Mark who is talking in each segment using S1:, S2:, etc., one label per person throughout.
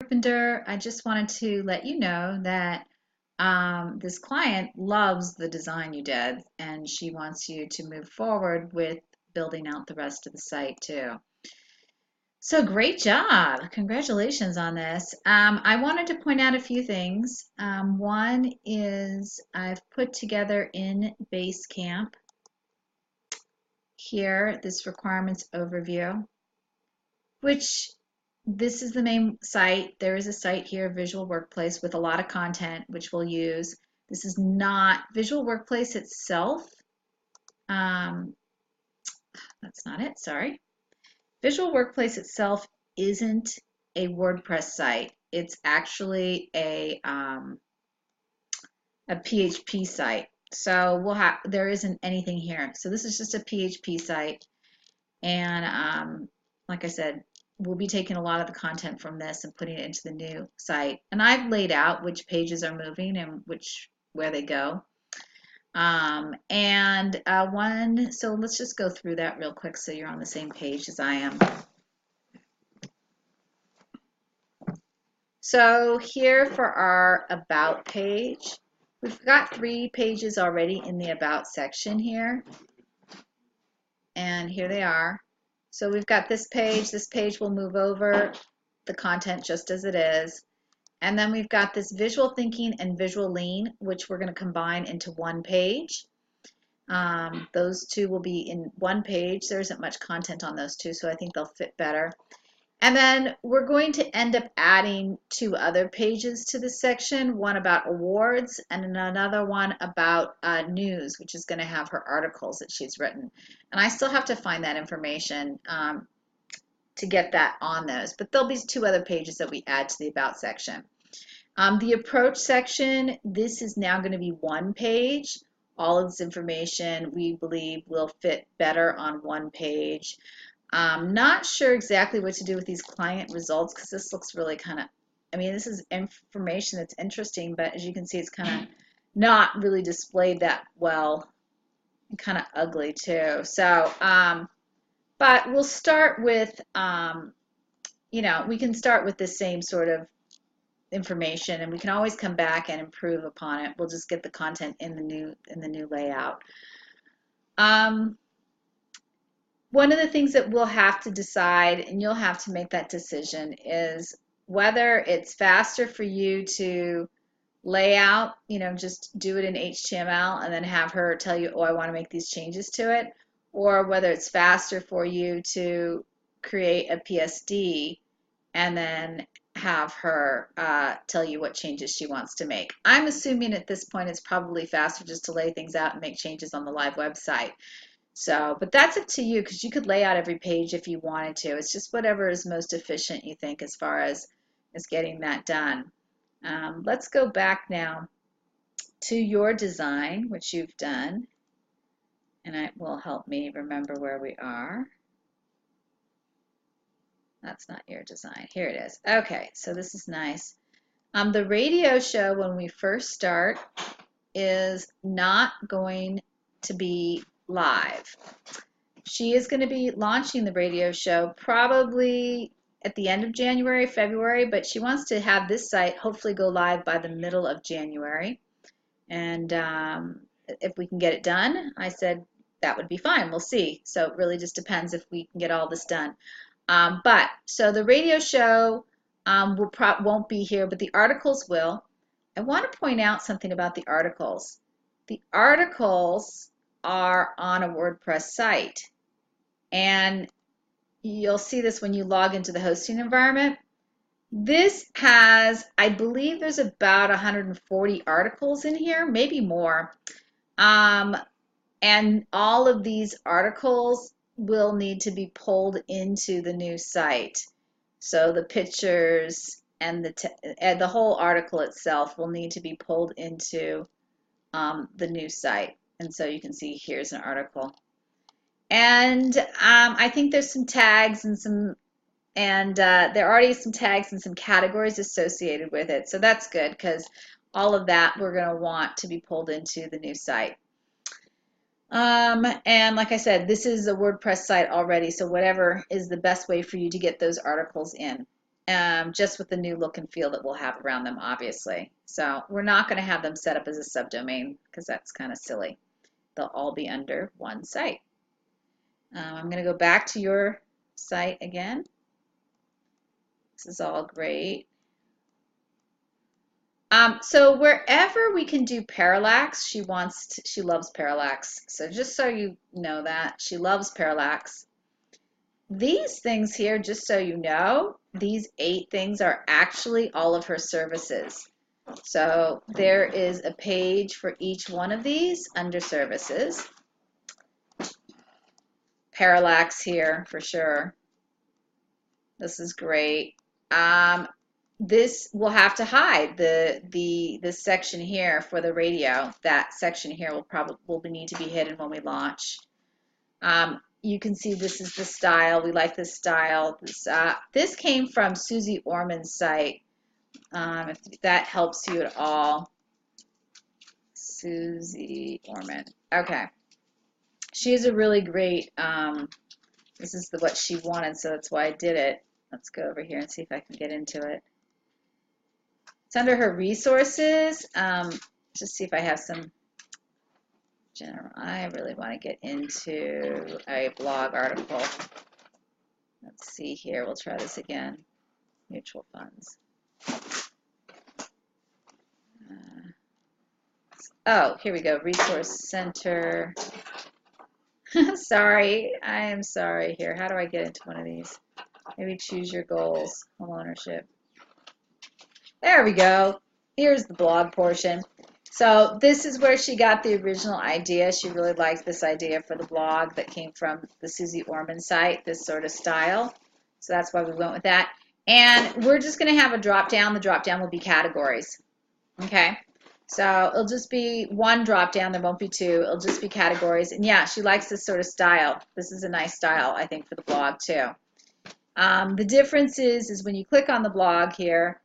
S1: Carpenter. I just wanted to let you know that this client loves the design you did, and she wants you to move forward with building out the rest of the site too. So great job. Congratulations on this. I wanted to point out a few things. One is I've put together in Basecamp here this requirements overview, which this is the main site. There is a site here, Visual Workplace, with a lot of content, which we'll use. This is not Visual Workplace itself. That's not it, sorry. Visual Workplace itself isn't a WordPress site. It's actually a PHP site. So there isn't anything here. So this is just a PHP site. And like I said, we'll be taking a lot of the content from this and putting it into the new site. And I've laid out which pages are moving and where they go. So let's just go through that real quick so you're on the same page as I am. So here for our About page, we've got 3 pages already in the About section here. And here they are. So we've got this page will move over the content just as it is. And then we've got this Visual Thinking and Visual Lean, which we're going to combine into one page. Those two will be in one page. There isn't much content on those two, so I think they'll fit better. And then we're going to end up adding 2 other pages to this section, one about awards and another one about news, which is going to have her articles that she's written. And I still have to find that information to get that on those. But there'll be 2 other pages that we add to the About section. The Approach section, this is now going to be one page. All of this information we believe will fit better on one page. Not sure exactly what to do with these client results because this looks really kind of, this is information that's interesting, but as you can see, it's kind of not really displayed that well, and kind of ugly too. So, but we'll start with, we can start with the same sort of information, and we can always come back and improve upon it. We'll just get the content in the new layout. One of the things that we'll have to decide, and you'll have to make that decision, is whether it's faster for you to lay out, just do it in HTML and then have her tell you, oh, I want to make these changes to it, or whether it's faster for you to create a PSD and then have her tell you what changes she wants to make. I'm assuming at this point it's probably faster just to lay things out and make changes on the live website. So, but that's up to you because you could lay out every page if you wanted to. It's just whatever is most efficient you think as far as getting that done. Let's go back now to your design, which you've done, and it will help me remember where we are. That's not your design. Here it is. Okay, so this is nice. The radio show, when we first start, is not going to be live. She is going to be launching the radio show probably at the end of January, February, but she wants to have this site hopefully go live by the middle of January. And if we can get it done, I said that would be fine. We'll see. So it really just depends if we can get all this done. So the radio show won't be here, but the articles will. I want to point out something about the articles. The articles are on a WordPress site, and you'll see this when you log into the hosting environment. This has, I believe there's about 140 articles in here, maybe more, and all of these articles will need to be pulled into the new site. So the pictures and the whole article itself will need to be pulled into the new site. And so you can see here's an article. And I think there's some tags and there are already some tags and some categories associated with it. So that's good because all of that we're going to want to be pulled into the new site. And like I said, this is a WordPress site already, so whatever is the best way for you to get those articles in. just with the new look and feel that we'll have around them, obviously. So we're not going to have them set up as a subdomain because that's kind of silly. They'll all be under one site. I'm going to go back to your site again. This is all great. So wherever we can do parallax, she loves parallax. So just so you know that, she loves parallax. These things here, just so you know, these 8 things are actually all of her services. So there is a page for each one of these under services. Parallax here for sure. This is great. This will have to hide this section here for the radio. That section here will need to be hidden when we launch. You can see this is the style. We like this style. This came from Susie Orman's site. If that helps you at all. Susie Orman. Okay. She is a really great, this is what she wanted, so that's why I did it. Let's go over here and see if I can get into it. It's under her resources. Just see if I have some general. I really want to get into a blog article. Let's see here. We'll try this again. Mutual funds. Oh, here we go. Resource center. Sorry. I am sorry here. How do I get into one of these? Maybe choose your goals. Home ownership. There we go. Here's the blog portion. So this is where she got the original idea. She really liked this idea for the blog that came from the Susie Orman site, this sort of style. So that's why we went with that. And we're just going to have a drop down. The drop down will be categories. Okay. So it'll just be one drop down. There won't be 2. It'll just be categories. And yeah, she likes this sort of style. This is a nice style, I think, for the blog too. The difference is when you click on the blog here,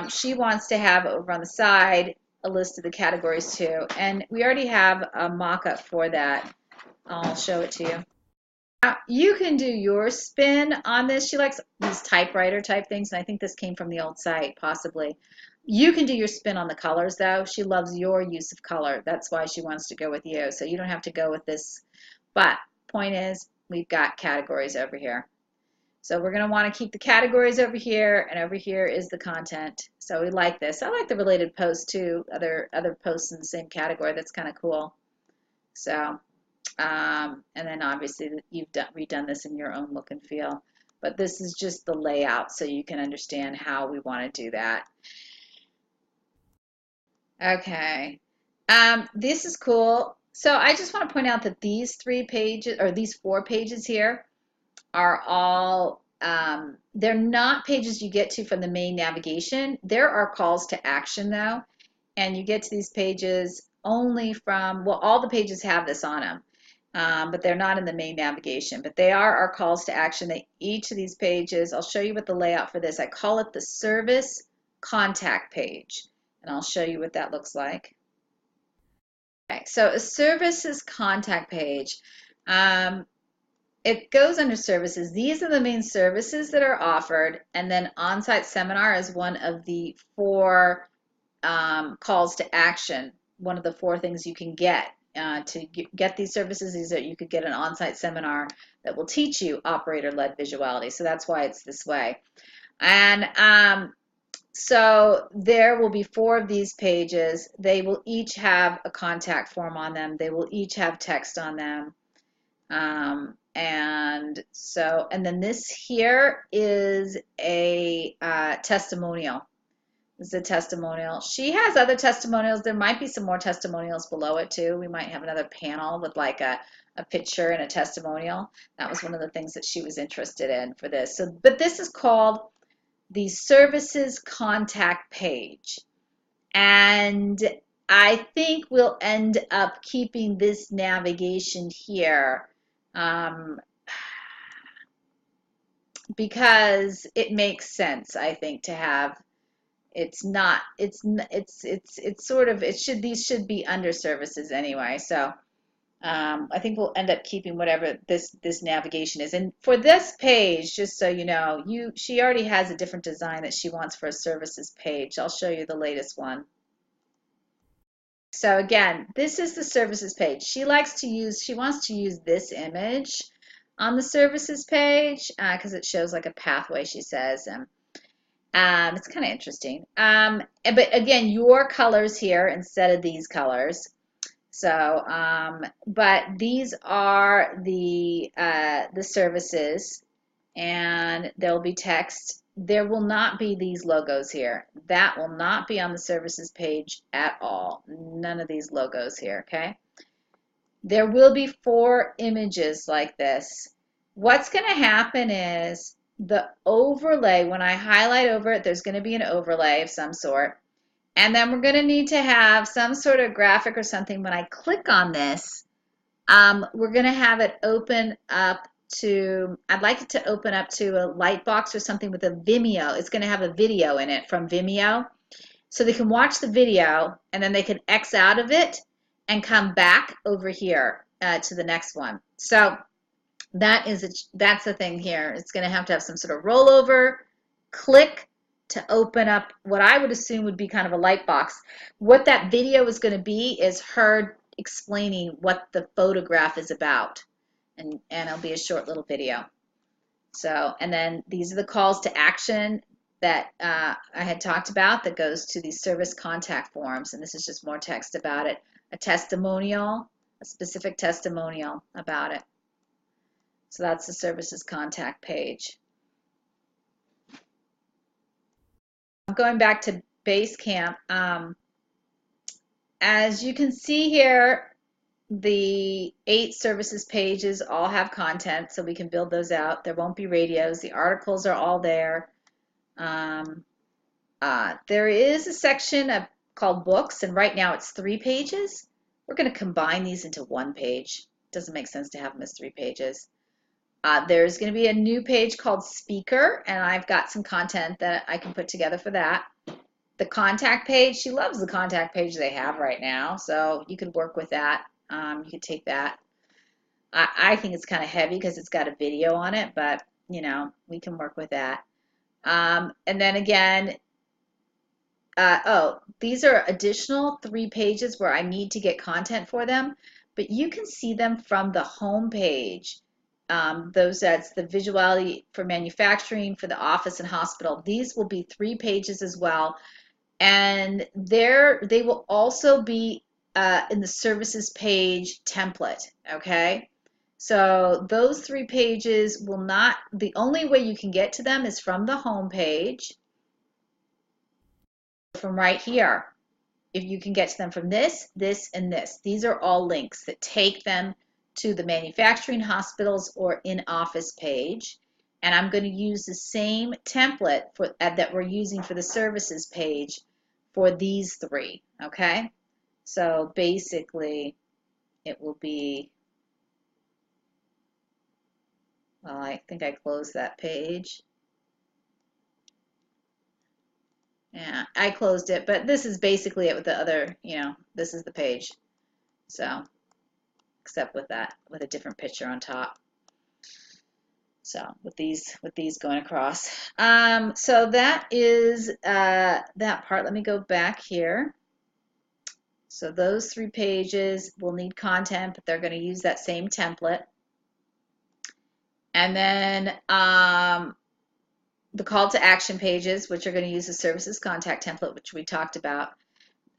S1: she wants to have over on the side a list of the categories too. And we already have a mock-up for that. I'll show it to you. You can do your spin on this. She likes these typewriter type things, and I think this came from the old site, possibly. You can do your spin on the colors, though. She loves your use of color. That's why she wants to go with you. So you don't have to go with this. But point is, we've got categories over here. So we're going to want to keep the categories over here, and over here is the content. So we like this. I like the related posts too, other posts in the same category. That's kind of cool. So, and then obviously you've redone this in your own look and feel. But this is just the layout so you can understand how we want to do that. Okay. This is cool. So I just want to point out that these 3 pages, or these 4 pages here, are all, they're not pages you get to from the main navigation. There are calls to action though, and you get to these pages only from, well, all the pages have this on them, but they're not in the main navigation, but they are our calls to action. Each of these pages, I'll show you what the layout for this, I call it the service contact page, and I'll show you what that looks like. Okay, so a services contact page. It goes under services. These are the main services that are offered, and then on-site seminar is one of the 4 calls to action. One of the 4 things you can get to get these services is that you could get an on-site seminar that will teach you operator-led visuality. So that's why it's this way. And so there will be 4 of these pages. They will each have a contact form on them. They will each have text on them. And then this here is a testimonial. This is a testimonial. She has other testimonials. There might be some more testimonials below it too. We might have another panel with like a picture and a testimonial. That was one of the things that she was interested in for this. So, but this is called the services contact page. And I think we'll end up keeping this navigation here because it makes sense, I think, to have. It's not. It's sort of. These should be under services anyway. So I think we'll end up keeping whatever this navigation is. And for this page, just so you know, she already has a different design that she wants for a services page. I'll show you the latest one. So again, this is the services page. She wants to use this image on the services page because it shows like a pathway, she says. It's kind of interesting. But again, your colors here instead of these colors. So, but these are the services, and there'll be text. There will not be these logos here. That will not be on the services page at all. None of these logos here, okay? There will be 4 images like this. What's going to happen is the overlay, when I highlight over it, there's going to be an overlay of some sort. And then we're going to need to have some sort of graphic or something. When I click on this, we're going to have it open up to, I'd like it to open up to a Lightbox or something with a Vimeo. It's going to have a video in it from Vimeo. So they can watch the video and then they can X out of it and come back over here to the next one. So that's the thing here. It's going to have some sort of rollover, click to open up what I would assume would be kind of a Lightbox. What that video is going to be is her explaining what the photograph is about, and it'll be a short little video. So, and then these are the calls to action that I had talked about that goes to these service contact forms, and this is just more text about it. A testimonial, a specific testimonial about it. So that's the services contact page. Going back to Basecamp, as you can see here, the 8 services pages all have content, so we can build those out. There won't be radios. The articles are all there. There is a section called books, and right now it's 3 pages. We're going to combine these into 1 page. It doesn't make sense to have them as 3 pages. There's going to be a new page called Speaker, and I've got some content that I can put together for that. The contact page, she loves the contact page they have right now, so you could work with that. You could take that. I think it's kind of heavy because it's got a video on it, but you know, we can work with that. And then again, these are additional 3 pages where I need to get content for them, but you can see them from the home page. That's the visuality for manufacturing, for the office and hospital. These will be 3 pages as well, and they will also be in the services page template. Okay, so those 3 pages will not. The only way you can get to them is from the home page, from right here. If you can get to them from this, and this, these are all links that take them to the manufacturing, hospitals, or in-office page. And I'm going to use the same template that we're using for the services page for these 3, okay? So basically, it will be, well, I think I closed that page. Yeah, I closed it, but this is basically it with the other, you know, this is the page. So, except with a different picture on top. So with these going across. So that is that part. Let me go back here. So those 3 pages will need content, but they're going to use that same template. And then the call to action pages, which are going to use the services contact template, which we talked about.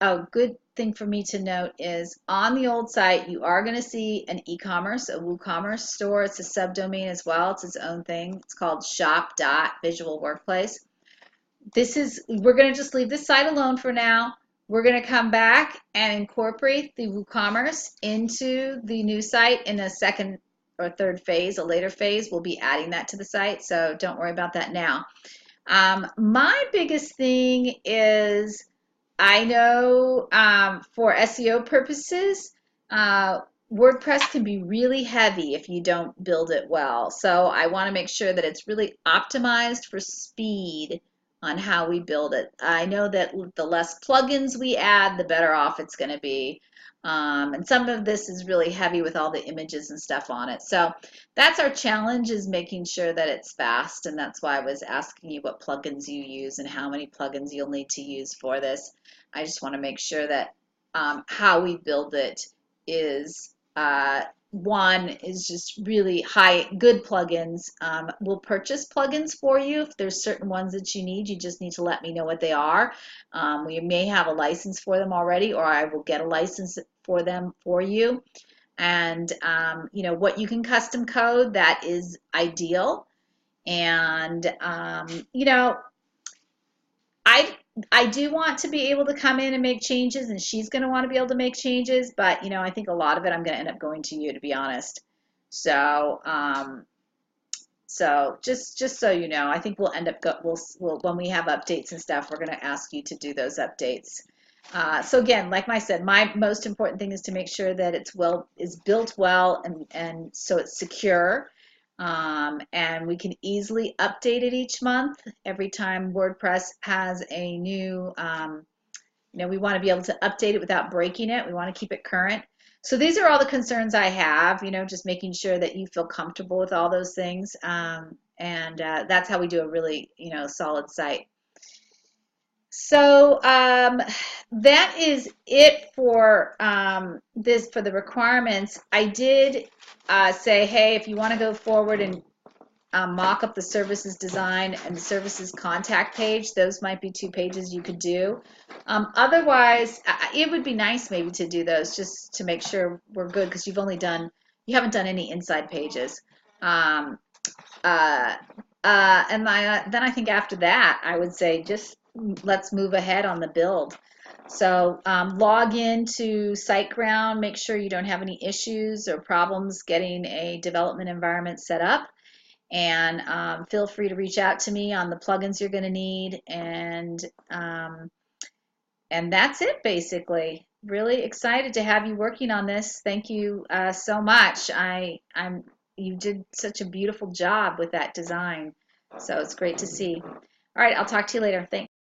S1: A good thing for me to note is on the old site, you are going to see an e-commerce, a WooCommerce store. It's a subdomain as well. It's its own thing. It's called shop.visualworkplace. We're going to just leave this site alone for now. We're going to come back and incorporate the WooCommerce into the new site in a second or third phase, a later phase. We'll be adding that to the site, so don't worry about that now. My biggest thing is, I know for SEO purposes, WordPress can be really heavy if you don't build it well. So I want to make sure that it's really optimized for speed on how we build it. I know that the less plugins we add, the better off it's going to be. And some of this is really heavy with all the images and stuff on it. So that's our challenge, is making sure that it's fast. And that's why I was asking you what plugins you use and how many plugins you'll need to use for this. I just want to make sure that how we build it is one is just really good plugins. We'll purchase plugins for you. If there's certain ones that you need, you just need to let me know what they are. We may have a license for them already, or I will get a license for them for you. And you know, what you can custom code, that is ideal. And you know, I do want to be able to come in and make changes, and she's going to want to be able to make changes, but you know, I think a lot of it I'm going to end up going to you, to be honest. So so just so you know, I think we'll end up we'll when we have updates and stuff, we're going to ask you to do those updates. So again, like I said, my most important thing is to make sure that it's built well, and so it's secure. And we can easily update it each month. Every time WordPress has a new, you know, we want to be able to update it without breaking it. We want to keep it current. So these are all the concerns I have, you know, just making sure that you feel comfortable with all those things. And that's how we do a really, you know, solid site. So that is it for for the requirements. I did say, hey, if you want to go forward and mock up the services design and the services contact page, those might be 2 pages you could do. Otherwise, it would be nice maybe to do those just to make sure we're good, because you haven't done any inside pages. And then I think after that, I would say just let's move ahead on the build. So log into SiteGround, make sure you don't have any issues or problems getting a development environment set up. And feel free to reach out to me on the plugins you're going to need. And that's it, basically. Really excited to have you working on this. Thank you so much. You did such a beautiful job with that design. So it's great to see. All right, I'll talk to you later. Thanks.